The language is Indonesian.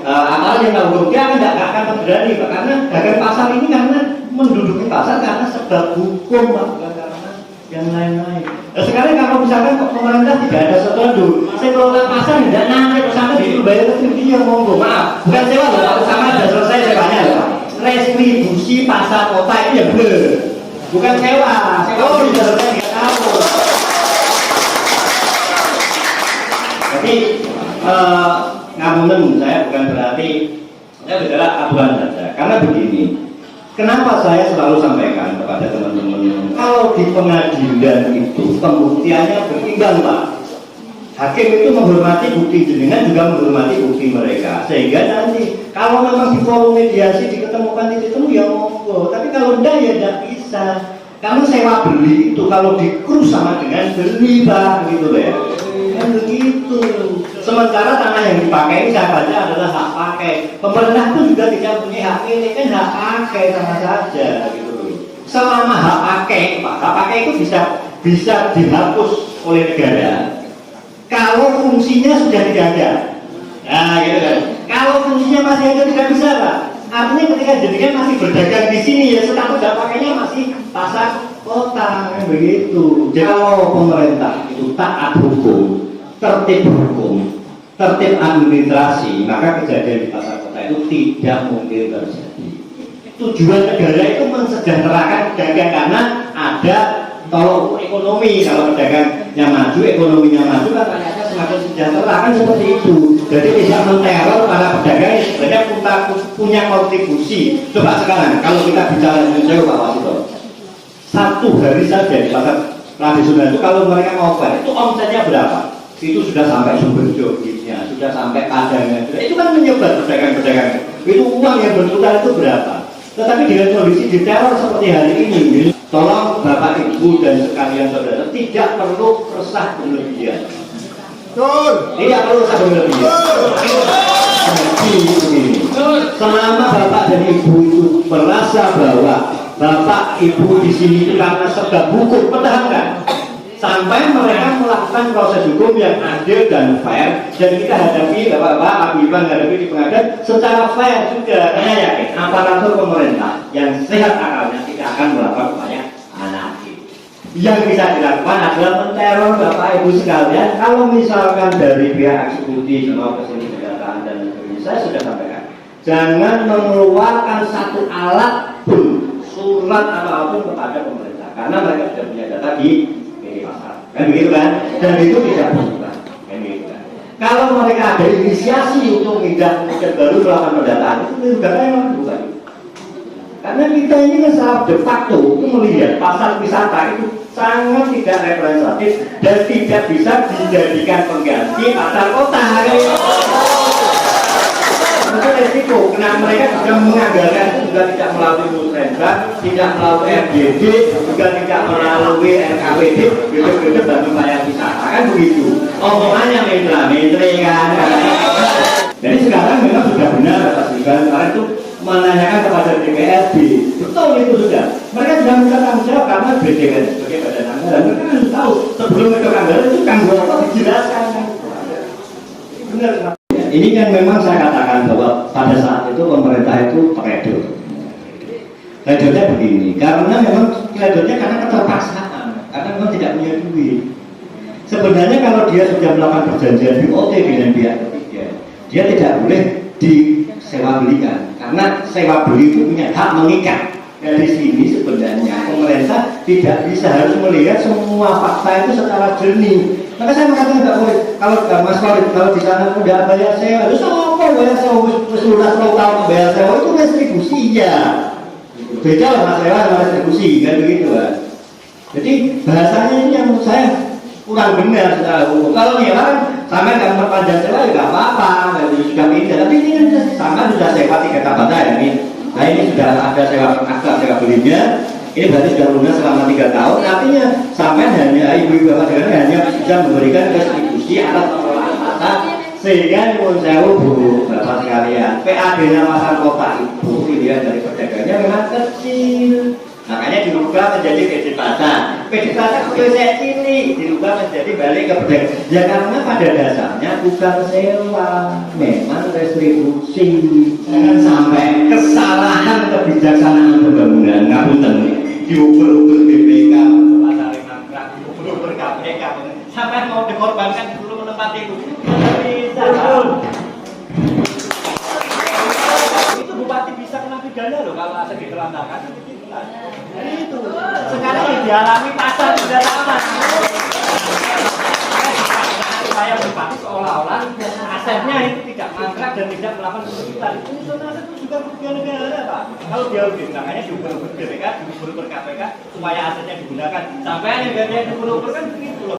aparat yang tahu hukum dia nggak akan berani Pak, karena dagang pasar ini karena menduduki pasar karena sebab hukum Pak, bukan karena yang lain-lain. Nah, sekarang kalau misalkan pemerintah tidak ada setuju, saya kelola pasar tidak naik sampai disuruh bayar retribusi yang monggo, maaf, bukan sewa loh, kalau sama sudah selesai sewanya loh Pak. Retribusi pasar kota ini ya benar, bukan sewa sudah selesai 3 tahun. Jadi ngapunten, saya bukan berarti saya bicara aduan saja, karena begini. Kenapa saya selalu sampaikan kepada teman-teman, kalau di pengadilan itu pembuktiannya berimbang Pak. Hakim itu menghormati bukti jenengan juga menghormati bukti mereka, sehingga nanti kalau memang di forum mediasi diketemukan titik temu ya monggo, tapi kalau enggak ya tidak bisa. Karena sewa beli itu kalau dikrus sama dengan beli Pak, gitu loh ya. Kan begitu. Sementara tanah yang dipakai ini saya baca adalah hak pakai. Pemerintah pun juga tidak punya hak milik, kan hak pakai sama saja gitu loh. Selama hak pakai, Pak, hak pakai itu bisa dihapus oleh negara. Kalau fungsinya sudah tidak ada. Nah, gitu kan. Kalau fungsinya masih ada tidak bisa, Pak. Artinya ketika jadikan masih berdagang di sini ya status hak pakainya masih pasar kota, kan begitu. Jadi kalau pemerintah itu taat hukum, tertib hukum, tertib administrasi, maka kejadian di pasar kota itu tidak mungkin terjadi. Tujuan negara itu mensejahterakan pedagang karena ada tolong ekonomi. Kalau pedagangnya maju, ekonominya maju, kan rakyatnya semakin sejahtera, kan seperti itu. Jadi tidak menteror para pedagang yang sebenarnya punya kontribusi. Coba sekarang kalau kita bicara dengan Pak Wasito, satu hari saja di pasar tradisional itu kalau mereka ngoper itu omsetnya berapa? Itu sudah sampai sumber jogitnya, sudah sampai padangnya, itu kan menyebar pedagang-pedagang. Itu uang yang berputar itu berapa? Tetapi dengan kondisi diteror seperti hari ini, tolong Bapak Ibu dan sekalian saudara tidak perlu resah berlebihan. Tidak perlu resah berlebihan. Jadi begini, selama Bapak dan Ibu itu merasa bahwa Bapak Ibu di sini itu karena sebab hukum, pertahankan sampai mereka melakukan proses hukum yang adil dan fair, dan kita hadapi Bapak-bapak, Abiban hadapi di pengadilan secara fair juga. Saya yakin aparatur pemerintah yang sehat akalnya tidak akan melakukan upaya anarki. Yang bisa dilakukan adalah menteror Bapak Ibu sekalian. Kalau misalkan dari pihak eksekutif maupun kesenjataan dan sebagainya, saya sudah sampaikan, jangan mengeluarkan satu alat pun, surat apapun kepada pemerintah, karena mereka sudah punya data di pasar, kan begitu kan? Dan itu tidak berubah, kan begitu kan? Kalau mereka ada inisiasi untuk pindah ke baru melakukan pendataan, itu juga memang bukan. Karena kita ini kan secara de facto itu melihat pasar wisata itu sangat tidak representatif dan tidak bisa dijadikan pengganti pasar kota. Itu resiko. Karena mereka juga menganggarkan itu juga tidak melalui musrenbang, tidak melalui RJD, juga tidak melalui RKPD, gitu-gitu bantu bayar wisata, kan begitu. Omongannya mentre kan. Jadi sekarang memang sudah benar atas dugaan kemarin itu menanyakan kepada DPRD, betul itu sudah. Mereka sudah minta tanggung jawab karena BDN sebagai badan anggaran. Mereka kan tahu sebelum itu anggaran itu tanggung jawab dijelaskan. Benar. Ini kan memang saya katakan bahwa pada saat itu pemerintah itu pledor. Pledornya begini, karena memang pledornya karena keterpaksaan, karena memang tidak punya duit. Sebenarnya kalau dia sudah melakukan perjanjian BOT dengan pihak ketiga, dia tidak boleh disewa belikan, karena sewa beli itu punya hak mengikat. Dari sini sebenarnya pemerintah tidak bisa harus melihat semua fakta itu secara jernih. Maka saya mengatakan tidak boleh. Kalau Mas Farid, kalau di sana tidak bayar sewa, itu apa bayar sewa? Sudah 10 tahun bayar sewa itu retribusi ya. Beda lah mas sewa sama retribusi, kan begitu kan. Jadi bahasanya ini yang menurut saya kurang benar secara hukum. Kalau nih kan sampai nggak memperpanjang sewa ya nggak apa-apa, nggak juga pindah. Tapi ini kan sama sudah sewa 3 tahun ya ini. Nah ini sudah ada sewa akta sewa belinya, ini berarti sudah lunas selama 3 tahun. Artinya sampai hanya ibu-ibu bapak sekalian hanya bisa memberikan restitusi atas pengelolaan pasar, sehingga menurut saya bu bapak sekalian PAD-nya pasar kota itu pilihan dari pedagangnya memang kecil. Makanya dirubah menjadi PD Pasar. PD Pasar sudah saya pilih, dirubah menjadi balik ke pedagang. Ya karena pada dasarnya bukan sewa, memang restribusi. Jangan sampai kesalahan kebijaksanaan pembangunan ngapunten diukur-ukur BPK, pasar mangkrak, diukur-ukur KPK, sampai mau dikorbankan dulu menempati itu. Bisa. Itu bupati bisa kena pidana loh kalau aset ditelantarkan. Itu sekarang yang dialami pasar sudah sama. Supaya bupati seolah-olah asetnya itu tidak mangkrak dan tidak melakukan kesulitan. Itu aset itu juga kerugian negara, Pak. Kalau dia audit, makanya diukur-ukur BPK, diukur-ukur KPK supaya asetnya digunakan. Sampai yang diukur-ukur kan begitu loh.